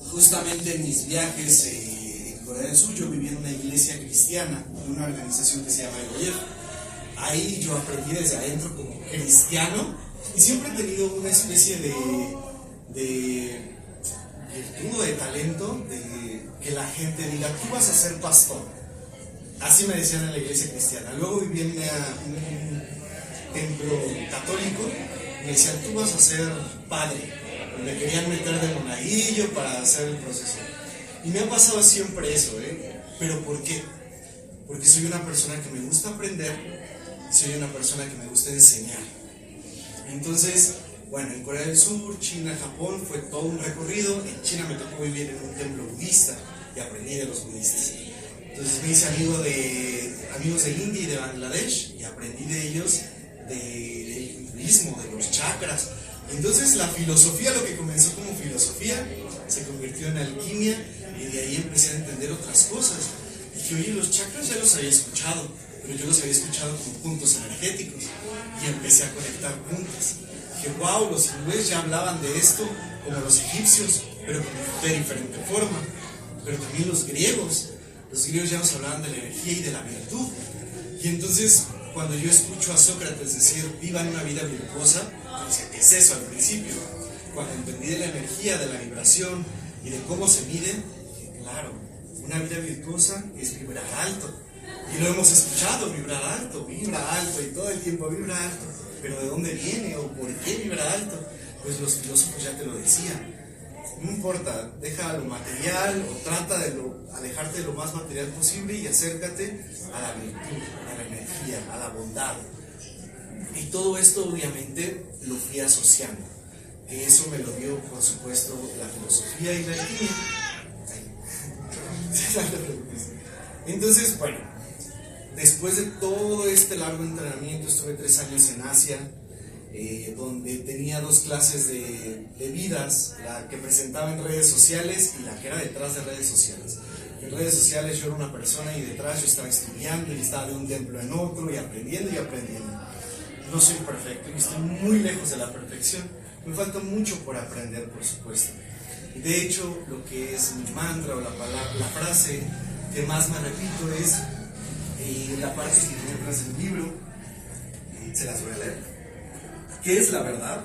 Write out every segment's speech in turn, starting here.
Justamente en mis viajes en Corea del Sur, yo viví en una iglesia cristiana, en una organización que se llama Egoyer. Ahí yo aprendí desde adentro como cristiano y siempre he tenido una especie de virtud o de talento de que la gente diga, tú vas a ser pastor. Así me decían en la iglesia cristiana. Luego viví en un templo católico y me decían, tú vas a ser padre. Me querían meter de monaguillo para hacer el proceso. Y me ha pasado siempre eso, ¿Pero por qué? Porque soy una persona que me gusta aprender, soy una persona que me gusta enseñar. Entonces, bueno, en Corea del Sur, China, Japón, fue todo un recorrido. En China me tocó vivir en un templo budista y aprendí de los budistas. Entonces me hice amigos de India y de Bangladesh y aprendí de ellos del hinduismo, de los chakras. Entonces la filosofía, lo que comenzó como filosofía, se convirtió en alquimia y de ahí empecé a entender otras cosas. Dije, oye, los chakras ya los había escuchado, pero yo los había escuchado como puntos energéticos y empecé a conectar puntos. Dije, wow, los hindúes ya hablaban de esto como los egipcios, pero de diferente forma. Pero también los griegos ya nos hablaban de la energía y de la virtud. Y entonces, cuando yo escucho a Sócrates decir, vivan una vida virtuosa, yo decía, ¿qué es eso al principio? Cuando entendí de la energía, de la vibración y de cómo se miden, dije, claro, una vida virtuosa es vibrar alto. Y lo hemos escuchado, vibra alto y todo el tiempo vibra alto. Pero ¿de dónde viene o por qué vibra alto? Pues los filósofos ya te lo decían. No importa, deja lo material o trata de alejarte de lo más material posible y acércate a la virtud, a la energía, a la bondad. Y todo esto obviamente lo fui asociando. Que eso me lo dio, por supuesto, la filosofía y la alquimia. Entonces, bueno, después de todo este largo entrenamiento, estuve 3 años en Asia, donde tenía 2 clases de vidas, la que presentaba en redes sociales y la que era detrás de redes sociales. En redes sociales yo era una persona y detrás yo estaba estudiando y estaba de un templo en otro y aprendiendo. No soy perfecto y estoy muy lejos de la perfección. Me falta mucho por aprender, por supuesto. De hecho, lo que es mi mantra o la frase que más me repito es la parte que encuentras en el libro, se las voy a leer. ¿Qué es la verdad?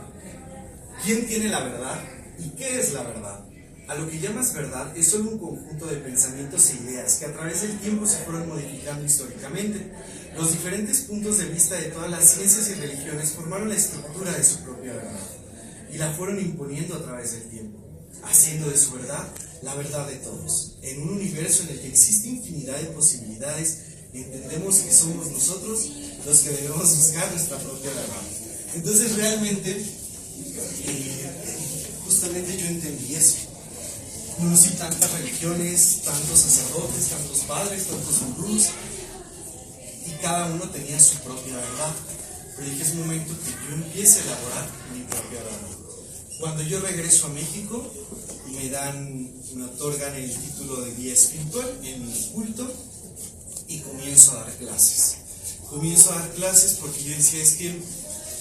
¿Quién tiene la verdad? ¿Y qué es la verdad? A lo que llamas verdad es solo un conjunto de pensamientos e ideas que a través del tiempo se fueron modificando históricamente. Los diferentes puntos de vista de todas las ciencias y religiones formaron la estructura de su propia verdad y la fueron imponiendo a través del tiempo, haciendo de su verdad la verdad de todos. En un universo en el que existe infinidad de posibilidades, entendemos que somos nosotros los que debemos buscar nuestra propia verdad. Entonces realmente, justamente yo entendí eso. Conocí tantas religiones, tantos sacerdotes, tantos padres, tantos gurús, y cada uno tenía su propia verdad. Pero dije, es momento que yo empiece a elaborar mi propia verdad. Cuando yo regreso a México y me otorgan el título de guía espiritual en mi culto y comienzo a dar clases. Comienzo a dar clases porque yo decía, es que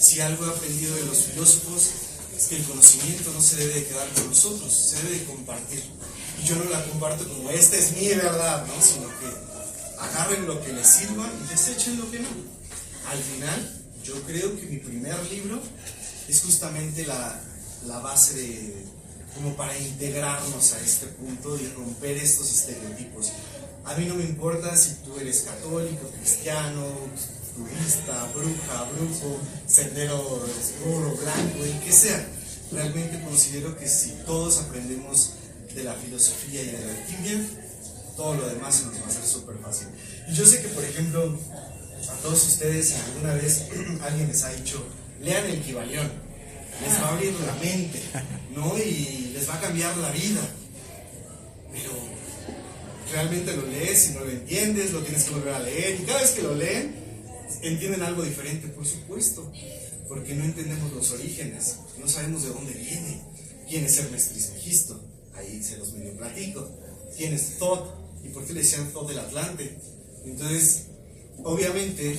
si algo he aprendido de los filósofos es que el conocimiento no se debe de quedar con nosotros, se debe de compartir. Y yo no la comparto como esta es mi verdad, ¿no? Sino que agarren lo que les sirva y desechen lo que no. Al final, yo creo que mi primer libro es justamente la base como para integrarnos a este punto y romper estos estereotipos. A mí no me importa si tú eres católico, cristiano, budista, bruja, brujo, sendero oscuro, blanco, el que sea. Realmente considero que si todos aprendemos de la filosofía y de la alquimia, todo lo demás se nos va a hacer súper fácil. Y yo sé que, por ejemplo, a todos ustedes alguna vez alguien les ha dicho, lean el Kybalión, les va a abrir la mente, ¿no? Y les va a cambiar la vida. Pero realmente lo lees y no lo entiendes, lo tienes que volver a leer, y cada vez que lo leen, entienden algo diferente, por supuesto, porque no entendemos los orígenes, no sabemos de dónde viene, quién es Hermes Trismegisto, ahí se los medio platico, quién es Thoth, y por qué le decían Thoth del Atlante. Entonces, obviamente,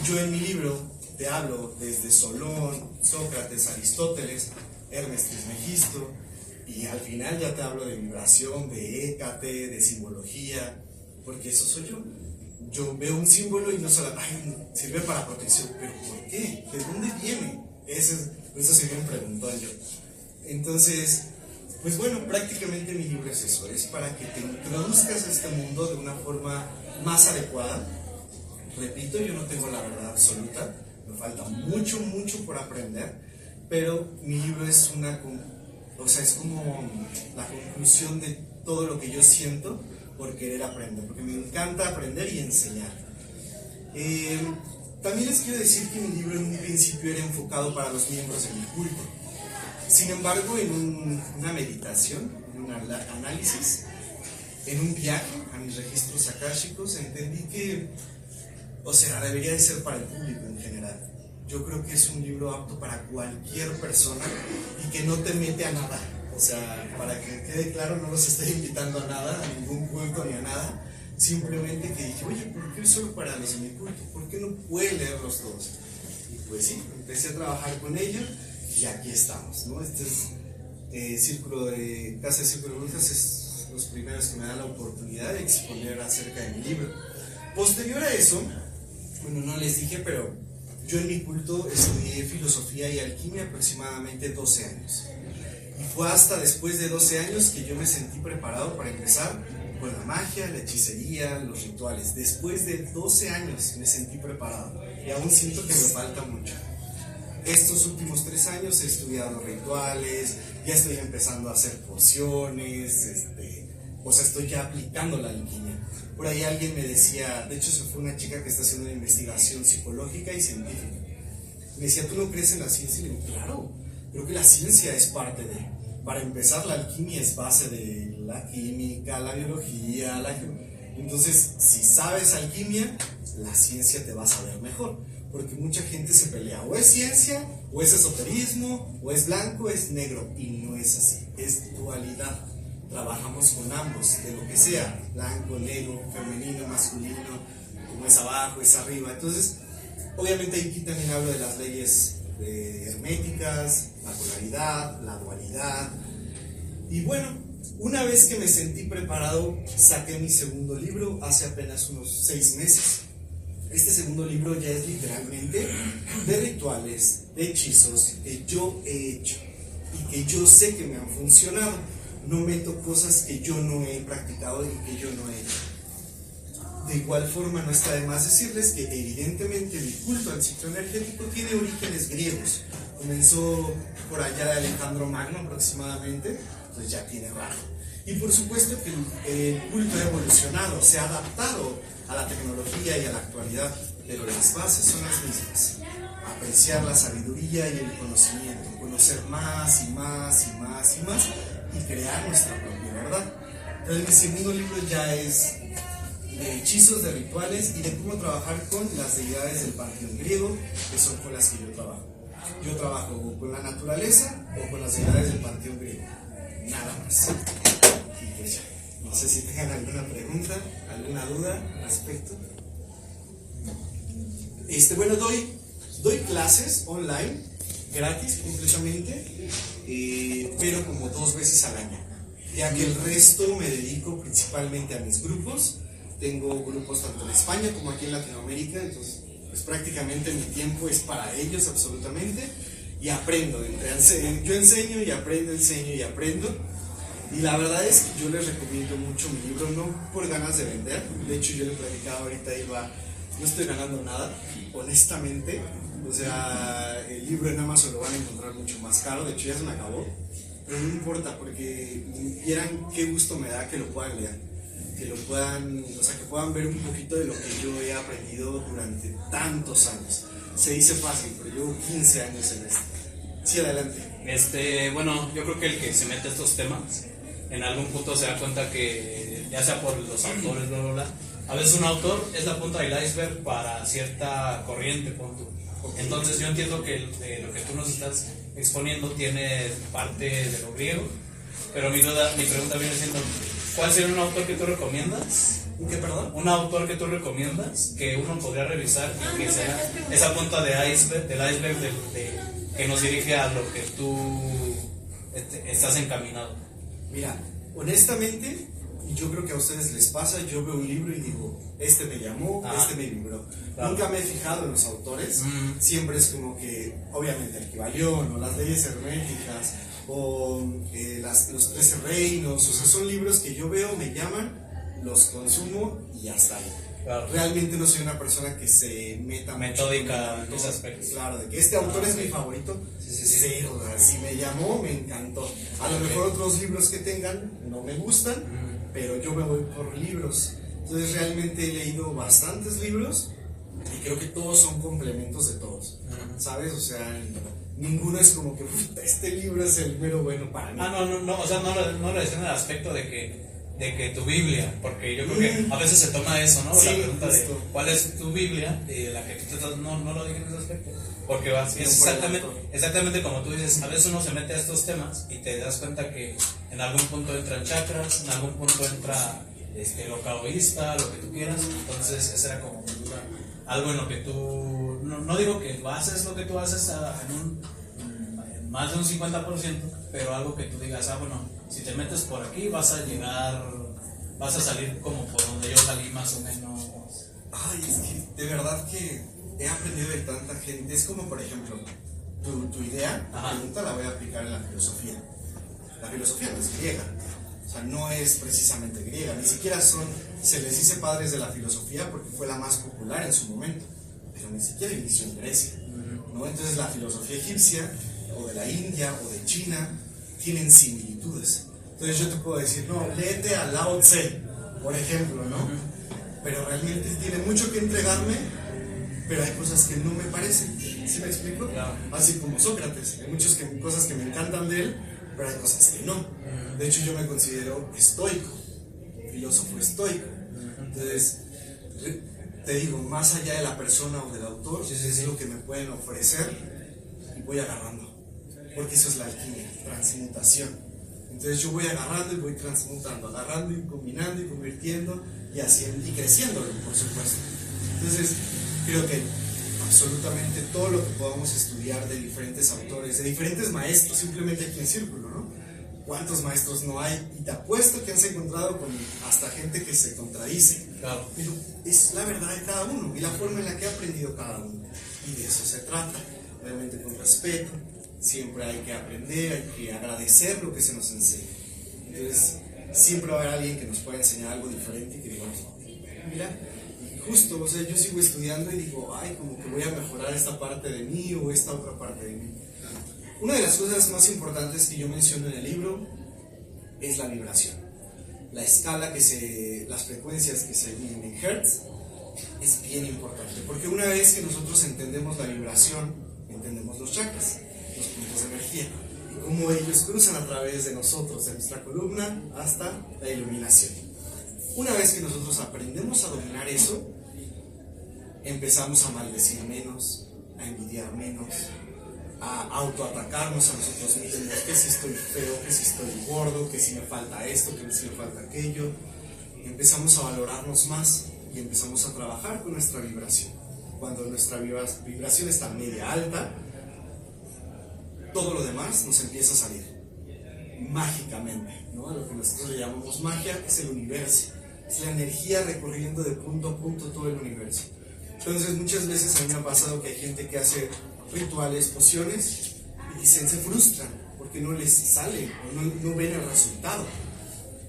yo en mi libro te hablo desde Solón, Sócrates, Aristóteles, Hermes Trismegisto, Y al final ya te hablo de vibración, de Hécate, de simbología, porque eso soy yo. Yo veo un símbolo y no solo, sirve para protección, pero ¿por qué? ¿De dónde viene? Eso sería un preguntón yo. Entonces, pues bueno, prácticamente mi libro es eso, es para que te introduzcas a este mundo de una forma más adecuada. Repito, yo no tengo la verdad absoluta, me falta mucho, mucho por aprender, pero mi libro es es como la conclusión de todo lo que yo siento por querer aprender, porque me encanta aprender y enseñar. También les quiero decir que mi libro en un principio era enfocado para los miembros de mi culto. Sin embargo, en una meditación, en un análisis, en un viaje a mis registros akáshicos, entendí que, debería de ser para el público en general. Yo creo que es un libro apto para cualquier persona y que no te mete a nada. O sea, para que quede claro, no los estoy invitando a nada, a ningún culto ni a nada. Simplemente que dije, oye, ¿por qué solo para los de mi culto? ¿Por qué no puede leerlos todos? Y pues sí, empecé a trabajar con ello y aquí estamos, ¿no? Este es Casa de Círculo de Brujas, es los primeros que me dan la oportunidad de exponer acerca de mi libro. Posterior a eso, bueno, no les dije, pero yo en mi culto estudié filosofía y alquimia aproximadamente 12 años. Y fue hasta después de 12 años que yo me sentí preparado para empezar con la magia, la hechicería, los rituales. Después de 12 años me sentí preparado y aún siento que me falta mucho. Estos últimos 3 años he estudiado rituales, ya estoy empezando a hacer pociones, estoy ya aplicando la alquimia. Por ahí alguien me decía, de hecho se fue una chica que está haciendo una investigación psicológica y científica. Me decía, ¿tú no crees en la ciencia? Y le digo, claro, creo que la ciencia es parte de. Para empezar, la alquimia es base de la química, la biología, Entonces, si sabes alquimia, la ciencia te va a saber mejor. Porque mucha gente se pelea, o es ciencia, o es esoterismo, o es blanco, o es negro. Y no es así, es dualidad. Trabajamos con ambos, de lo que sea, blanco, negro, femenino, masculino, como es abajo, es arriba. Entonces, obviamente aquí también hablo de las leyes herméticas, la polaridad, la dualidad. Y bueno, una vez que me sentí preparado, saqué mi segundo libro hace apenas unos 6 meses. Este segundo libro ya es literalmente de rituales, de hechizos que yo he hecho y que yo sé que me han funcionado. No meto cosas que yo no he practicado y que yo no he hecho. De igual forma, no está de más decirles que evidentemente mi culto al ciclo energético tiene orígenes griegos. Comenzó por allá de Alejandro Magno aproximadamente, entonces ya tiene rato. Y por supuesto que el culto ha evolucionado, se ha adaptado a la tecnología y a la actualidad, pero las bases son las mismas. Apreciar la sabiduría y el conocimiento, conocer más y más y más y más, y crear nuestra propia verdad. Entonces mi segundo libro ya es de hechizos, de rituales y de cómo trabajar con las deidades del panteón griego, que son con las que yo trabajo. Yo trabajo con la naturaleza o con las deidades del panteón griego, nada más. Y pues ya, no sé si tengan alguna pregunta, alguna duda al respecto. Bueno, doy clases online, gratis completamente, pero como 2 veces al año, ya que el resto me dedico principalmente a mis grupos. Tengo grupos tanto en España como aquí en Latinoamérica, entonces pues prácticamente mi tiempo es para ellos absolutamente, y aprendo. Yo enseño y aprendo, enseño y aprendo, y la verdad es que yo les recomiendo mucho mi libro, no por ganas de vender. De hecho, yo le platicaba ahorita, no estoy ganando nada, honestamente. O sea, el libro en Amazon lo van a encontrar mucho más caro, de hecho ya se me acabó, pero no importa, porque vieran qué gusto me da que lo puedan leer, que puedan ver un poquito de lo que yo he aprendido durante tantos años. Se dice fácil, pero llevo 15 años en esto. Sí, adelante. Bueno, yo creo que el que se mete a estos temas, en algún punto se da cuenta que, ya sea por los autores, bla, bla, bla, a veces un autor es la punta del iceberg para cierta corriente, punto. Entonces yo entiendo que lo que tú nos estás exponiendo tiene parte de lo griego, pero mi pregunta viene siendo, ¿cuál sería un autor que tú recomiendas? ¿Qué, perdón? Un autor que tú recomiendas que uno podría revisar y que sea esa punta del iceberg que nos dirige a lo que tú estás encaminado. Mira, honestamente, yo creo que a ustedes les pasa, yo veo un libro y digo, este me llamó, este me vibró. Claro. Nunca me he fijado en los autores, siempre es como que, obviamente, el Kybalión, o las leyes herméticas, o los 13 reinos, o sea, son libros que yo veo, me llaman, los consumo y hasta ahí. Claro. Realmente no soy una persona que se meta metódica en ese aspecto. Claro, de que este autor es mi favorito. Sí, si me llamó, me encantó. A lo mejor otros libros que tengan no me gustan, pero yo me voy por libros. Entonces realmente he leído bastantes libros y creo que todos son complementos de todos. ¿Sabes? O sea, ninguno es como que este libro es el mero bueno para mí. No, o sea, no lo decía en el aspecto de que tu Biblia, porque yo creo que a veces se toma eso, ¿no? Sí, la pregunta de cuál es tu Biblia, la que tú te no lo dije en ese aspecto, porque es exactamente como tú dices, a veces uno se mete a estos temas y te das cuenta que en algún punto entran chakras, en algún punto entra lo caoísta, lo que tú quieras, entonces esa era como algo en lo que tú, no digo que bases lo que tú haces en más de un 50%, pero algo que tú digas, bueno, si te metes por aquí vas a salir como por donde yo salí más o menos. Ay, es que de verdad que he aprendido de tanta gente. Es como, por ejemplo, tu idea, la pregunta la voy a aplicar en la filosofía. La filosofía no es griega, o sea, no es precisamente griega, ni siquiera se les dice padres de la filosofía porque fue la más popular en su momento, pero ni siquiera inició en Grecia, ¿no? Entonces la filosofía egipcia, o de la India, o de China, tienen similitudes. Entonces yo te puedo decir, no, léete a Lao Tse, por ejemplo, ¿no? Pero realmente tiene mucho que entregarme, pero hay cosas que no me parecen. ¿Sí me explico? Claro. Así como Sócrates, hay muchas cosas que me encantan de él, pero hay cosas que no. De hecho yo me considero estoico, filósofo estoico. Entonces, te digo, más allá de la persona o del autor, es lo que me pueden ofrecer y voy agarrando. Porque eso es la alquimia, transmutación. Entonces yo voy agarrando y voy transmutando, agarrando y combinando y convirtiendo y haciendo y creciéndolo, por supuesto. Entonces creo que absolutamente todo lo que podamos estudiar de diferentes autores, de diferentes maestros, simplemente aquí en Círculo, ¿no? ¿Cuántos maestros no hay? Y te apuesto que has encontrado con hasta gente que se contradice. Claro. Pero es la verdad de cada uno y la forma en la que ha aprendido cada uno. Y de eso se trata, obviamente con respeto. Siempre hay que aprender, hay que agradecer lo que se nos enseña. Entonces, siempre va a haber alguien que nos pueda enseñar algo diferente y que digamos, mira, justo, o sea, yo sigo estudiando y digo, ay, como que voy a mejorar esta parte de mí o esta otra parte de mí. Una de las cosas más importantes que yo menciono en el libro es la vibración. La escala las frecuencias que se miden en Hertz es bien importante, porque una vez que nosotros entendemos la vibración, entendemos los chakras, los puntos de energía, y cómo ellos cruzan a través de nosotros, de nuestra columna, hasta la iluminación. Una vez que nosotros aprendemos a dominar eso, empezamos a maldecir menos, a envidiar menos, a autoatacarnos a nosotros mismos, que si estoy feo, que si estoy gordo, que si me falta esto, que si me falta aquello. Empezamos a valorarnos más y empezamos a trabajar con nuestra vibración. Cuando nuestra vibración está media alta, todo lo demás nos empieza a salir mágicamente, ¿no? Lo que nosotros le llamamos magia es el universo, es la energía recorriendo de punto a punto todo el universo. Entonces muchas veces a mí me ha pasado que hay gente que hace rituales, pociones y dicen, se frustran porque no les sale o no ven el resultado.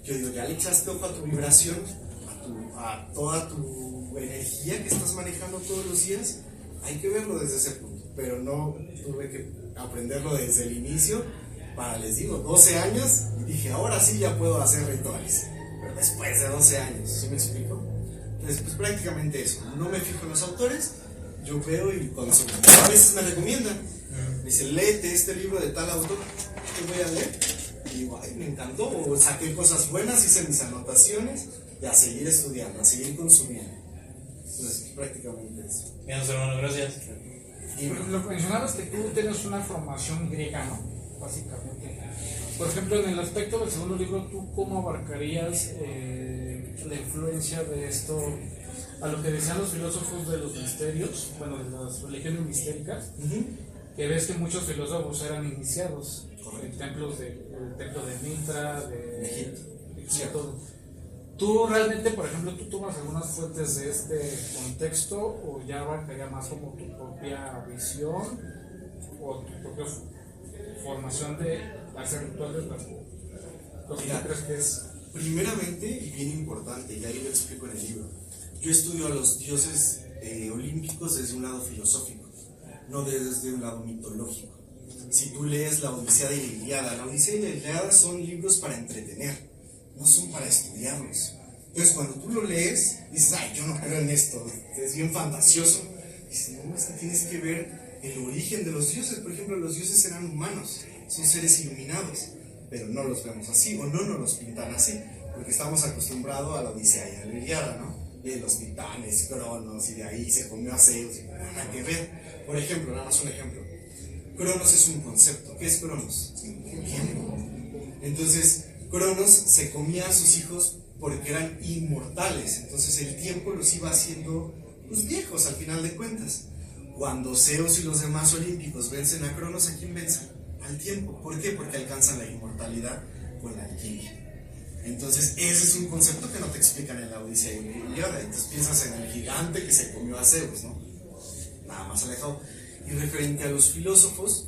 Yo digo, ya le echaste ojo a tu vibración, a toda tu energía que estás manejando todos los días, hay que verlo desde ese punto, pero no tuve que aprenderlo desde el inicio para, les digo, 12 años y dije, ahora sí ya puedo hacer rituales, pero después de 12 años, ¿sí me explico? Entonces, pues prácticamente eso, no me fijo en los autores, yo veo y consumo. A veces me recomiendan, me dicen, léete este libro de tal autor, que voy a leer, y digo, ay, me encantó, o saqué cosas buenas, hice mis anotaciones, y a seguir estudiando, a seguir consumiendo. Entonces, prácticamente eso. Bien, hermano, gracias. Lo que mencionabas que tú tienes una formación griega, ¿no? Básicamente. Por ejemplo, en el aspecto del segundo libro, ¿tú cómo abarcarías la influencia de esto a lo que decían los filósofos de los misterios, bueno, de las religiones mistéricas, que ves que muchos filósofos eran iniciados Correcto. en templos el templo de Mitra, de Egipto. todo. ¿Tú realmente, por ejemplo, tú tomas algunas fuentes de este contexto o ya abarcaría más como tu propia visión o tu propia formación de hacer rituales? ¿Lo que tú Mira, crees que es? Primeramente, y bien importante, y ahí lo explico en el libro, yo estudio a los dioses olímpicos desde un lado filosófico, no desde un lado mitológico. Si tú lees la Odisea y la Odisea y la Ilíada son libros para entretener, no son para estudiarlos. Entonces cuando tú lo lees, dices, ay, yo no creo en esto, es bien fantasioso. Dices, no, es que tienes que ver el origen de los dioses. Por ejemplo, los dioses eran humanos, son seres iluminados, pero no los vemos así, o no nos los pintan así, porque estamos acostumbrados a la Odisea y a la Ilíada, ¿no? Y de los titanes, Cronos, y de ahí se comió a Zeus, nada que ver. Por ejemplo, nada más un ejemplo. Cronos es un concepto. ¿Qué es Cronos? Tiempo. Entonces, Cronos se comía a sus hijos porque eran inmortales. Entonces, el tiempo los iba haciendo pues, viejos al final de cuentas. Cuando Zeus y los demás olímpicos vencen a Cronos, ¿a quién vencen? Al tiempo. ¿Por qué? Porque alcanzan la inmortalidad con la alquimia. Entonces, ese es un concepto que no te explican en la Odisea y la Ilíada. Entonces, piensas en el gigante que se comió a Zeus, ¿no? Nada más alejado. Y referente a los filósofos,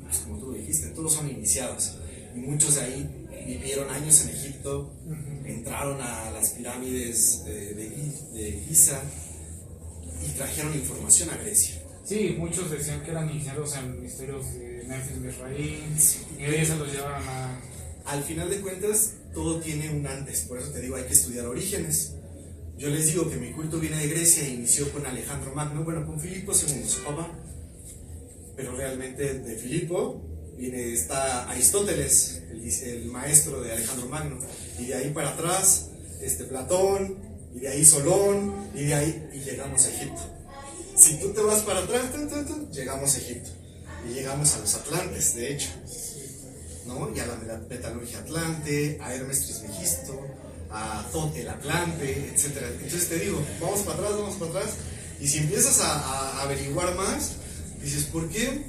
pues como tú lo dijiste, todos son iniciados. Y muchos de ahí vivieron años en Egipto, entraron a las pirámides de Giza y trajeron información a Grecia. Sí, muchos decían que eran ingenieros en misterios de Memphis, Misraín, y de ahí se los llevaban a... Al final de cuentas, todo tiene un antes, por eso te digo, hay que estudiar orígenes. Yo les digo que mi culto viene de Grecia e inició con Alejandro Magno, bueno, con Filipo II, su papá. Pero realmente de Filipo está Aristóteles, el maestro de Alejandro Magno. Y de ahí para atrás, Platón, y de ahí Solón, y de ahí y llegamos a Egipto. Si tú te vas para atrás, llegamos a Egipto. Y llegamos a los Atlantes, de hecho, ¿no? Y a la metalurgia Atlante, a Hermes Trismegisto, a Thoth el Atlante, etc. Entonces te digo, vamos para atrás, y si empiezas a averiguar más, dices, ¿por qué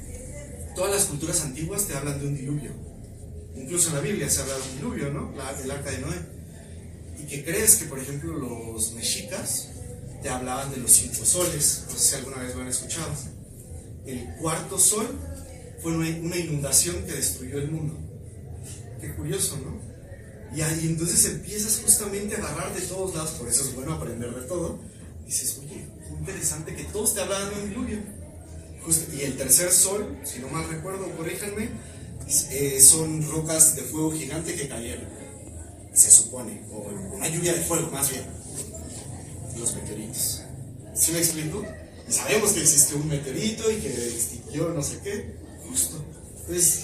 todas las culturas antiguas te hablan de un diluvio? Incluso en la Biblia se habla de un diluvio, ¿no? El arca de Noé. ¿Y qué crees? Que por ejemplo los mexicas te hablaban de los 5 soles, no sé si alguna vez lo han escuchado. El cuarto sol fue una inundación que destruyó el mundo. Qué curioso, ¿no? Y ahí entonces empiezas justamente a agarrar de todos lados, por eso es bueno aprender de todo. Dices, oye, qué interesante que todos te hablaban de un diluvio. Y el tercer sol, si no mal recuerdo, corríjanme, son rocas de fuego gigante que cayeron, se supone, o una lluvia de fuego más bien, los meteoritos. ¿Sí me explico? Y sabemos que existió un meteorito y que extinguió no sé qué, justo. Entonces,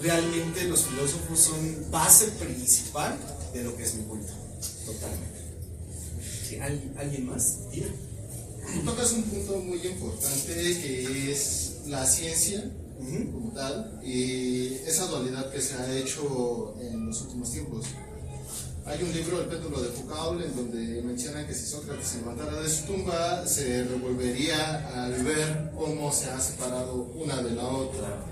realmente los filósofos son base principal de lo que es mi culto, totalmente. ¿Sí? ¿Alguien más? Dime. Tú tocas un punto muy importante que es la ciencia como tal y esa dualidad que se ha hecho en los últimos tiempos. Hay un libro, El péndulo de Foucault, en donde mencionan que si Sócrates se levantara de su tumba se revolvería al ver cómo se ha separado una de la otra.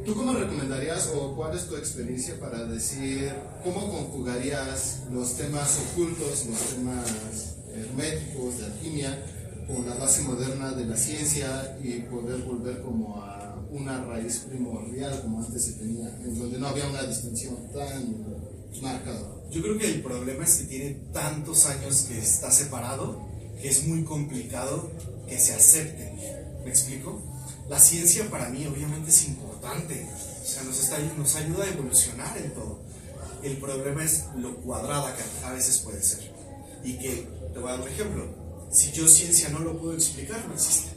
¿Tú cómo recomendarías o cuál es tu experiencia para decir cómo conjugarías los temas ocultos, los temas herméticos de alquimia con la base moderna de la ciencia y poder volver como a una raíz primordial como antes se tenía, en donde no había una distinción tan marcada? Yo creo que el problema es que tiene tantos años que está separado que es muy complicado que se acepten. ¿Me explico? La ciencia para mí obviamente es importante, o sea, nos ayuda a evolucionar en todo. El problema es lo cuadrada que a veces puede ser. Y que, te voy a dar un ejemplo, si yo ciencia no lo puedo explicar, no existe.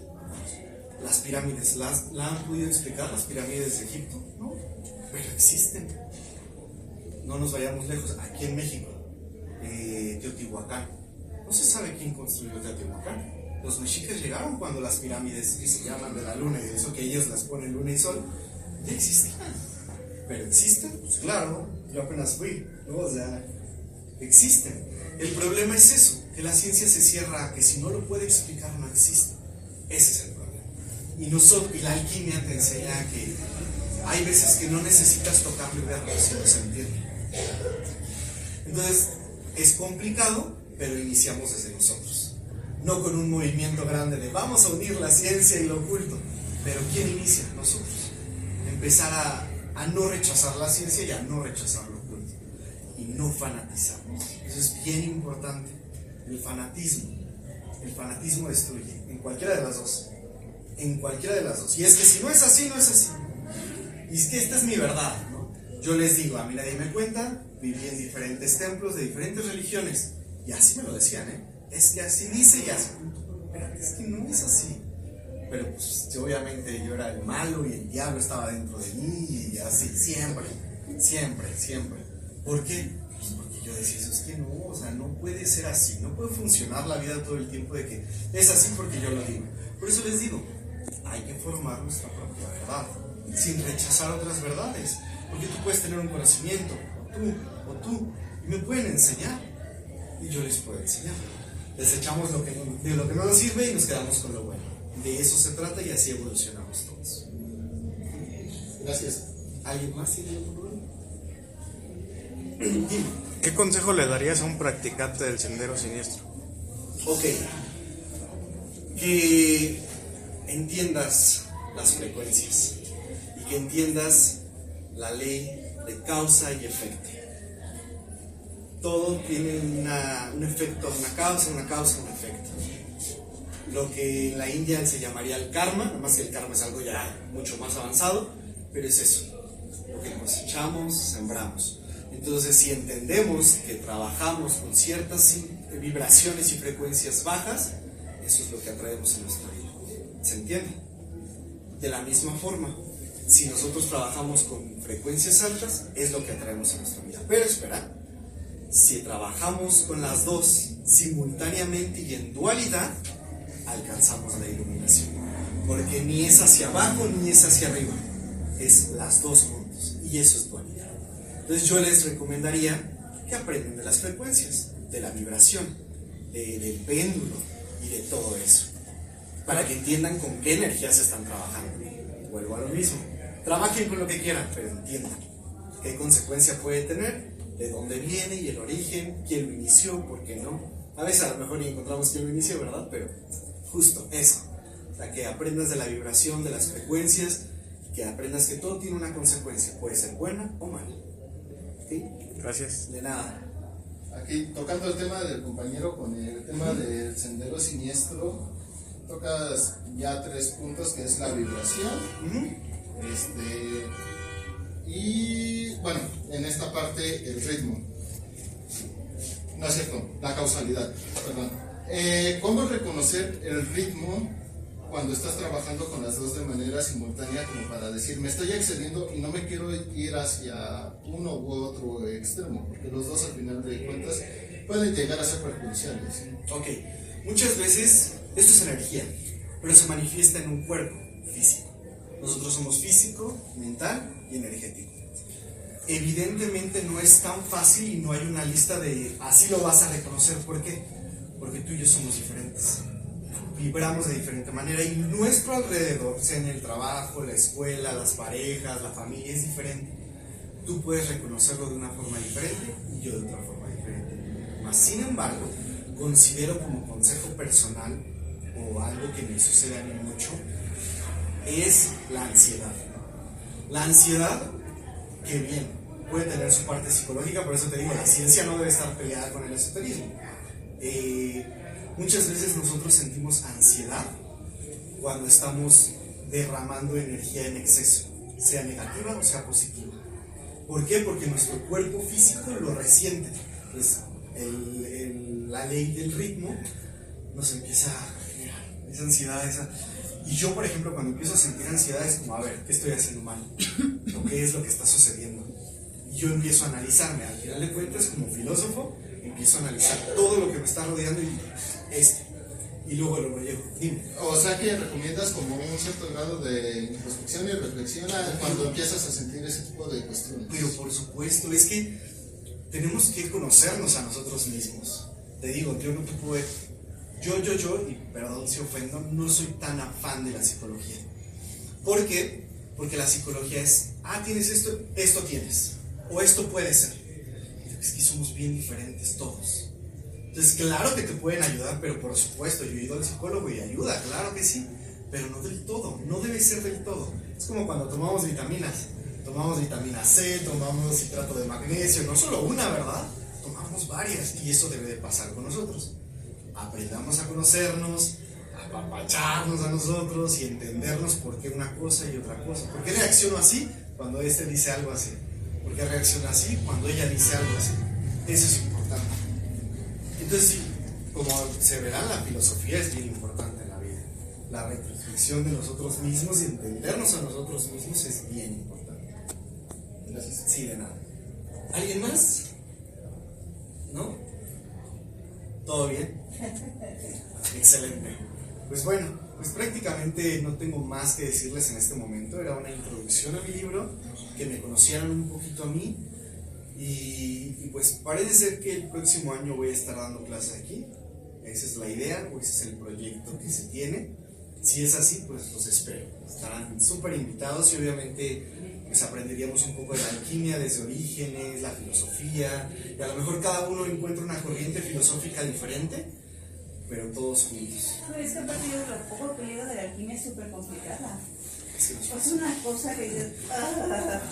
Las pirámides, ¿la han podido explicar las pirámides de Egipto? No, pero existen. No nos vayamos lejos, aquí en México, Teotihuacán. No se sabe quién construyó Teotihuacán. Los mexicas llegaron cuando las pirámides, que se llaman de la luna, y eso que ellos las ponen luna y sol, ya existían. ¿Pero existen? Pues claro, yo apenas fui, ¿no? O sea, existen. El problema es eso, que la ciencia se cierra a que si no lo puede explicar no existe. Ese es el problema. Y la alquimia te enseña que hay veces que no necesitas tocarlo y verlo, sino sentirlo. Entonces, es complicado, pero iniciamos desde nosotros. No con un movimiento grande de vamos a unir la ciencia y lo oculto. Pero ¿quién inicia? Nosotros. Empezar a no rechazar la ciencia y a no rechazar lo oculto. Y no fanatizarnos. Eso es bien importante. El fanatismo destruye. En cualquiera de las dos. En cualquiera de las dos. Y es que si no es así, no es así. Y es que esta es mi verdad, ¿no? Yo les digo, a mí nadie me cuenta, viví en diferentes templos de diferentes religiones. Y así me lo decían, ¿eh? Es que así dice y así. Espérate, es que no es así. Pero pues obviamente yo era el malo y el diablo estaba dentro de mí y así, siempre. ¿Por qué? Pues porque yo decía, eso es que no, o sea, no puede ser así, no puede funcionar la vida todo el tiempo de que es así porque yo lo digo. Por eso les digo, hay que formar nuestra propia verdad, sin rechazar otras verdades, porque tú puedes tener un conocimiento, o tú, y me pueden enseñar, y yo les puedo enseñar. Desechamos lo que no nos sirve y nos quedamos con lo bueno. De eso se trata y así evolucionamos todos. Gracias. ¿Alguien más tiene algún problema? ¿Qué consejo le darías a un practicante del sendero siniestro? Ok. Que entiendas las frecuencias y que entiendas la ley de causa y efecto. Todo tiene un efecto, una causa, un efecto. Lo que en la India se llamaría el karma, nada más que el karma es algo ya mucho más avanzado, pero es eso, lo que cosechamos, sembramos. Entonces, si entendemos que trabajamos con ciertas vibraciones y frecuencias bajas, eso es lo que atraemos en nuestra vida. ¿Se entiende? De la misma forma, si nosotros trabajamos con frecuencias altas, es lo que atraemos en nuestra vida. Pero espera, si trabajamos con las dos simultáneamente y en dualidad, alcanzamos la iluminación. Porque ni es hacia abajo ni es hacia arriba, es las dos juntos. Y eso es dualidad. Entonces yo les recomendaría que aprendan de las frecuencias, de la vibración, del péndulo y de todo eso, para que entiendan con qué energías están trabajando. Vuelvo a lo mismo, trabajen con lo que quieran, pero entiendan qué consecuencia puede tener, de dónde viene y el origen, quién lo inició, por qué no. A veces a lo mejor ni encontramos quién lo inició, ¿verdad? Pero justo eso, o sea, que aprendas de la vibración, de las frecuencias, que aprendas que todo tiene una consecuencia, puede ser buena o mala. ¿Sí? Gracias. De nada. Aquí, tocando el tema del compañero con el tema del sendero siniestro, tocas ya 3 puntos, que es la vibración, y bueno, en esta parte el ritmo. No es cierto, la causalidad, perdón. ¿Cómo reconocer el ritmo cuando estás trabajando con las dos de manera simultánea, como para decir, me estoy excediendo y no me quiero ir hacia uno u otro extremo? Porque los dos, al final de cuentas, pueden llegar a ser perjudiciales. Ok, muchas veces esto es energía, pero se manifiesta en un cuerpo físico. Nosotros somos físico, mental y energético. Evidentemente no es tan fácil y no hay una lista de así lo vas a reconocer. ¿Por qué? Porque tú y yo somos diferentes. Vibramos de diferente manera y nuestro alrededor, sea en el trabajo, la escuela, las parejas, la familia, es diferente. Tú puedes reconocerlo de una forma diferente y yo de otra forma diferente. Mas, sin embargo, considero como consejo personal o algo que me sucede a mí mucho, es la ansiedad. La ansiedad, que bien, puede tener su parte psicológica, por eso te digo, la ciencia no debe estar peleada con el esoterismo. Muchas veces nosotros sentimos ansiedad cuando estamos derramando energía en exceso, sea negativa o sea positiva. ¿Por qué? Porque nuestro cuerpo físico lo resiente. Pues la ley del ritmo nos empieza a generar esa ansiedad, Y yo, por ejemplo, cuando empiezo a sentir ansiedad es como, a ver, ¿qué estoy haciendo mal? ¿O qué es lo que está sucediendo? Y yo empiezo a analizarme. Al final de cuentas, como filósofo, empiezo a analizar todo lo que me está rodeando y luego lo llevo. Dime. O sea que recomiendas como un cierto grado de introspección y reflexión cuando empiezas a sentir ese tipo de cuestiones. Pero por supuesto, es que tenemos que conocernos a nosotros mismos. Te digo, yo no te puedo y perdón si ofendo, no soy tan afán de la psicología. ¿Por qué? Porque la psicología es, tienes esto, esto tienes, o esto puede ser. Es que somos bien diferentes todos. Entonces, claro que te pueden ayudar, pero por supuesto, yo he ido al psicólogo y ayuda, claro que sí, pero no del todo, no debe ser del todo. Es como cuando tomamos vitaminas. Tomamos vitamina C, tomamos citrato de magnesio, no solo una, ¿verdad? Tomamos varias y eso debe de pasar con nosotros. Aprendamos a conocernos, a apapacharnos a nosotros y entendernos por qué una cosa y otra cosa. ¿Por qué reacciono así cuando este dice algo así? ¿Por qué reacciono así cuando ella dice algo así? Eso es importante. Entonces, sí, como se verá, la filosofía es bien importante en la vida. La reflexión de nosotros mismos y entendernos a nosotros mismos es bien importante. Gracias. Sí, de nada. ¿Alguien más? ¿No? ¿Todo bien? Excelente. Pues bueno, pues prácticamente no tengo más que decirles en este momento. Era una introducción a mi libro, que me conocieran un poquito a mí. Y pues parece ser que el próximo año voy a estar dando clases aquí. Esa es la idea, o ese es el proyecto que se tiene. Si es así, pues los espero. Estarán súper invitados y obviamente pues aprenderíamos un poco de la alquimia desde orígenes, la filosofía, y a lo mejor cada uno encuentra una corriente filosófica diferente, pero todos juntos. Pero es que aparte yo lo poco que leo de la alquimia es súper complicada. Es una cosa que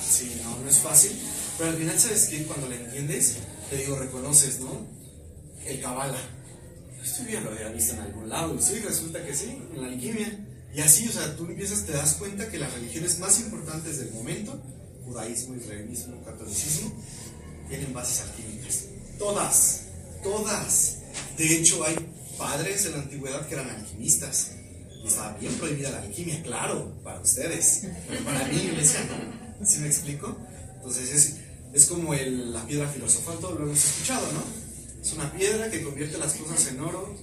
Sí, no es fácil, pero al final, ¿sabes qué? Cuando la entiendes, te digo, reconoces, ¿no? El Kabbalah. Esto ya lo había visto en algún lado, y sí, resulta que sí, en la alquimia. Y así, o sea, tú empiezas, te das cuenta que las religiones más importantes del momento, judaísmo, israelismo, catolicismo, tienen bases alquímicas. Todas, todas. De hecho, hay padres en la antigüedad que eran alquimistas. Y estaba bien prohibida la alquimia, claro, para ustedes. Pero para mí, iglesia, no. ¿Sí me explico? Entonces, es como la piedra filosofal, todo lo hemos escuchado, ¿no? Es una piedra que convierte las cosas en oro.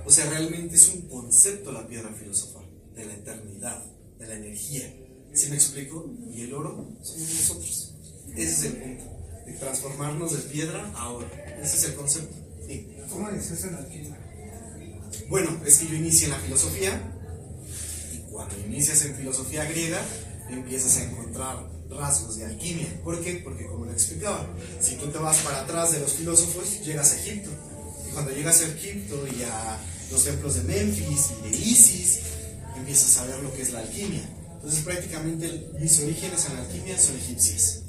O sea, realmente es un concepto la piedra filosofal, de la eternidad, de la energía. ¿Sí me explico? Y el oro somos nosotros. Ese es el punto, de transformarnos de piedra a oro. Ese es el concepto. Sí. ¿Cómo iniciaste en la alquimia? Bueno, es que yo inicié en la filosofía, y cuando inicias en filosofía griega, empiezas a encontrar rasgos de alquimia. ¿Por qué? Porque como lo explicaba, si tú te vas para atrás de los filósofos, llegas a Egipto. Y cuando llegas a Egipto y a los templos de Memphis y de Isis, empiezas a ver lo que es la alquimia. Entonces prácticamente mis orígenes en la alquimia son egipcias.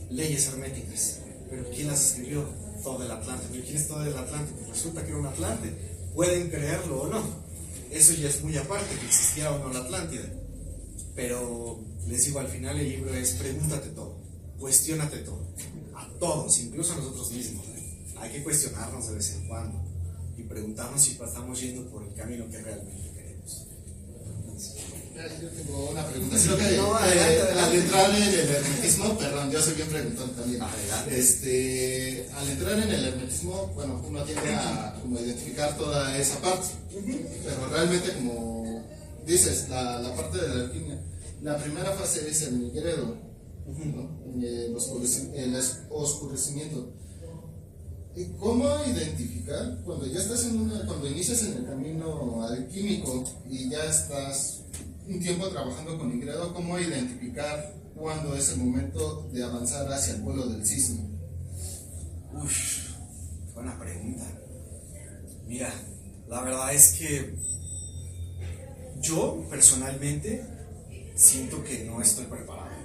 Leyes herméticas. ¿Pero quién las escribió? Todo el Atlante. ¿Pero quién es todo el Atlante? Pues resulta que era un Atlante. Pueden creerlo o no. Eso ya es muy aparte, que existiera o no la Atlántida. Pero les digo, al final el libro es pregúntate todo, cuestiónate todo, a todos, incluso a nosotros mismos. Hay que cuestionarnos de vez en cuando y preguntarnos si estamos yendo por el camino que realmente queremos. Yo tengo una pregunta. Creo que al entrar en el hermetismo, perdón, yo soy bien preguntón también. Al entrar en el hermetismo, bueno, uno tiende a como identificar toda esa parte, pero realmente, como dices, la parte de la alquimia, la primera fase es el nigredo, ¿no? El oscurecimiento. ¿Cómo identificar cuando ya estás cuando inicias en el camino alquímico y ya estás un tiempo trabajando con nigredo, cómo identificar cuándo es el momento de avanzar hacia el pueblo del cisne? Buena pregunta. Mira, la verdad es que yo personalmente siento que no estoy preparado.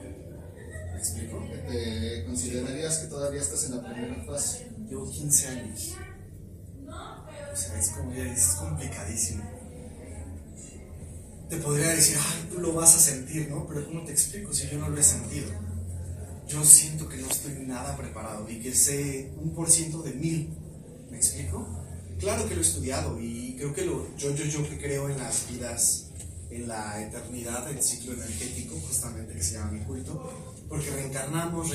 ¿Me explico? ¿Te considerarías que todavía estás en la primera fase? Llevo 15 años. O sea, es como ya dices, es complicadísimo. Te podría decir, tú lo vas a sentir, ¿no? Pero ¿cómo te explico si yo no lo he sentido? Yo siento que no estoy nada preparado y que sé 1% de 1000. ¿Me explico? Claro que lo he estudiado y creo que yo que creo en las vidas, en la eternidad, el ciclo energético, justamente que se llama mi culto, porque reencarnamos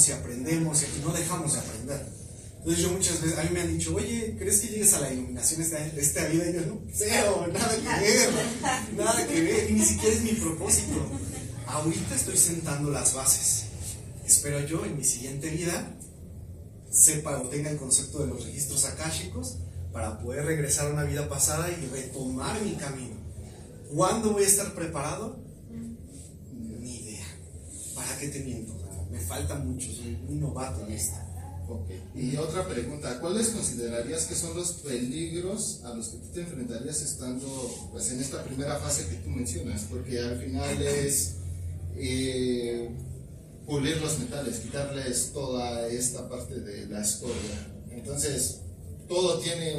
y aprendemos y no dejamos de aprender. Entonces yo muchas veces, a mí me han dicho, oye, ¿crees que llegues a la iluminación de esta vida? Y yo, no, cero, nada que ver, y ni siquiera es mi propósito. Ahorita estoy sentando las bases. Espero yo en mi siguiente vida sepa o tenga el concepto de los registros akáshicos para poder regresar a una vida pasada y retomar mi camino. ¿Cuándo voy a estar preparado? Ni idea. ¿Para qué te miento? Me falta mucho, soy muy novato en esto. Ok. Y otra pregunta, ¿cuáles considerarías que son los peligros a los que tú te enfrentarías estando pues, en esta primera fase que tú mencionas? Porque al final es pulir los metales, quitarles toda esta parte de la escoria. Entonces, todo tiene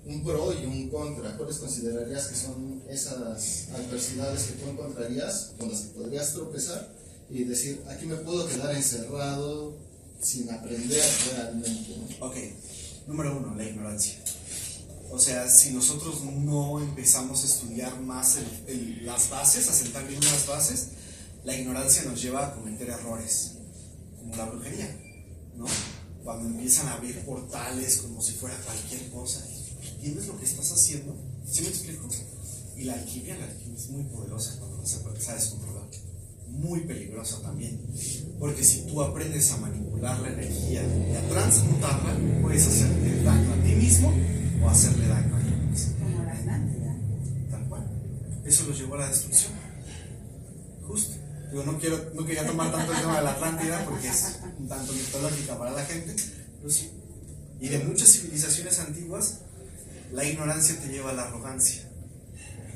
un pro y un contra. ¿Cuáles considerarías que son esas adversidades que tú encontrarías con las que podrías tropezar y decir, aquí me puedo quedar encerrado sin aprender realmente, ¿no? Ok, número 1, la ignorancia. O sea, si nosotros no empezamos a estudiar más las bases, a sentar bien las bases, la ignorancia nos lleva a cometer errores, como la brujería, ¿no? Cuando empiezan a abrir portales como si fuera cualquier cosa, ¿entiendes lo que estás haciendo? ¿Sí me explico? Y la alquimia es muy poderosa cuando la sabes controlar. Muy peligrosa también, porque si tú aprendes a manipular la energía y a transmutarla, puedes hacerle daño a ti mismo o hacerle daño a alguien más. Como la Atlántida. Tal cual. Eso los llevó a la destrucción. Justo. Digo, no quería tomar tanto el tema de la Atlántida porque es un tanto mitológica para la gente, pero sí. Y de muchas civilizaciones antiguas, la ignorancia te lleva a la arrogancia.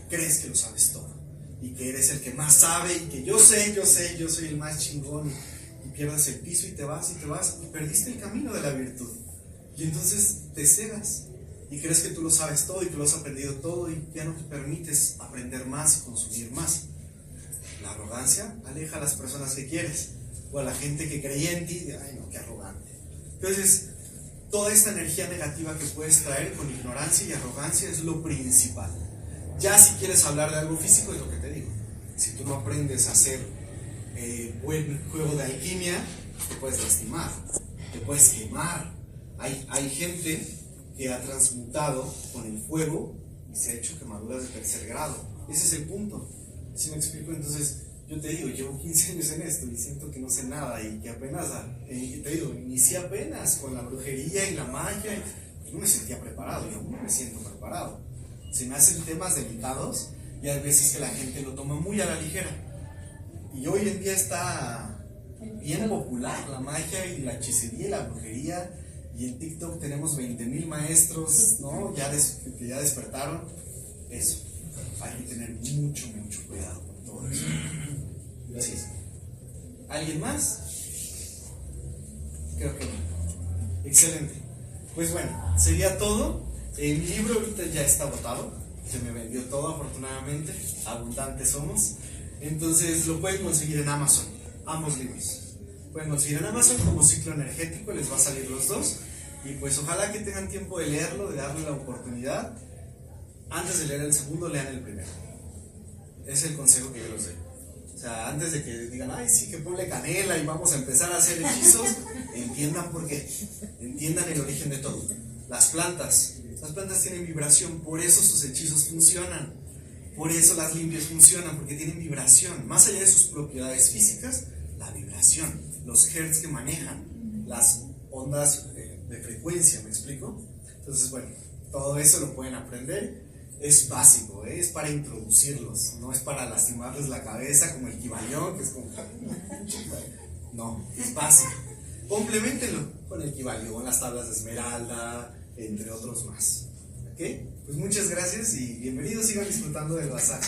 Crees que lo sabes todo y que eres el que más sabe y que yo soy el más chingón, y pierdes el piso y te vas y perdiste el camino de la virtud. Y entonces te cegas y crees que tú lo sabes todo y que lo has aprendido todo y ya no te permites aprender más y consumir más. La arrogancia aleja a las personas que quieres o a la gente que creía en ti, de, ay no, qué arrogante. Entonces, toda esta energía negativa que puedes traer con ignorancia y arrogancia es lo principal. Ya si quieres hablar de algo físico, es lo que te digo. Si tú no aprendes a hacer buen juego de alquimia, te puedes lastimar, te puedes quemar. Hay gente que ha transmutado con el fuego y se ha hecho quemaduras de tercer grado. Ese es el punto. ¿Sí me explico? Entonces, yo te digo, llevo 15 años en esto y siento que no sé nada y que apenas, te digo, inicié apenas con la brujería y la magia. Y no me sentía preparado y aún no me siento preparado. Se me hacen temas delicados y hay veces que la gente lo toma muy a la ligera. Y hoy en día está bien popular la magia y la hechicería y la brujería. Y en TikTok tenemos 20,000 maestros, ¿no? Que ya despertaron. Eso. Hay que tener mucho cuidado con todo eso. Gracias. ¿Alguien más? Creo que no. Excelente. Pues bueno, sería todo. Mi libro ahorita ya está agotado, se me vendió todo afortunadamente, abundantes somos, entonces lo pueden conseguir en Amazon, ambos libros. Pueden conseguir en Amazon como Ciclo Energético, les va a salir los dos, y pues ojalá que tengan tiempo de leerlo, de darle la oportunidad. Antes de leer el segundo, lean el primero. Es el consejo que yo les doy. O sea, antes de que digan, ay sí, que ponle canela y vamos a empezar a hacer hechizos, entiendan por qué, entiendan el origen de todo. Las plantas tienen vibración, por eso sus hechizos funcionan, por eso las limpias funcionan, porque tienen vibración, más allá de sus propiedades físicas, la vibración, los hertz que manejan, las ondas de frecuencia, ¿me explico? Entonces, bueno, todo eso lo pueden aprender, es básico, es para introducirlos, no es para lastimarles la cabeza como el Kibalión, que es como... No, es básico. Compleméntenlo con el Kibalión, las tablas de esmeralda, entre otros más. ¿Ok? Pues muchas gracias y bienvenidos, sigan disfrutando del bazar.